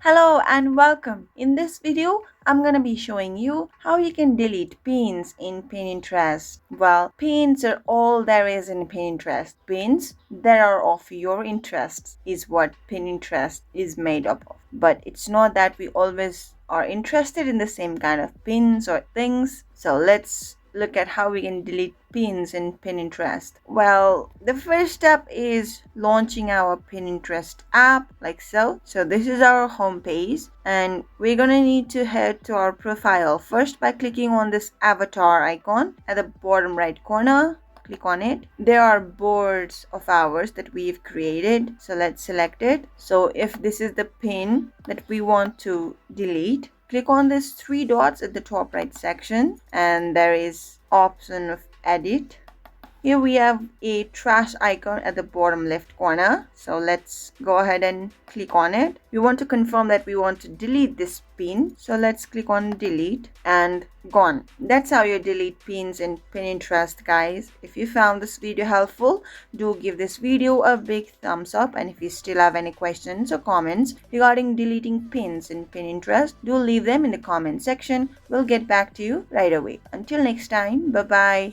Hello and welcome. In this video, I'm gonna be showing you how you can delete pins in Pinterest. Well, pins are all there is in Pinterest. Pins that are of your interests is what Pinterest is made up of. But it's not that we always are interested in the same kind of pins or things. So let's look at how we can delete pins in Pinterest. Well, the first step is launching our Pinterest app like so. So this is our home page and we're gonna need to head to our profile first by clicking on this avatar icon at the bottom right corner. Click on it. There are boards of ours that we've created, so let's select it. So if this is the pin that we want to delete, click on these three dots at the top right section and there is option of edit. Here we have a trash icon at the bottom left corner. So let's go ahead and click on it. We want to confirm that we want to delete this pin. So let's click on delete and gone. That's how you delete pins in Pinterest, guys. If you found this video helpful, do give this video a big thumbs up. And if you still have any questions or comments regarding deleting pins in Pinterest, do leave them in the comment section. We'll get back to you right away. Until next time, bye-bye.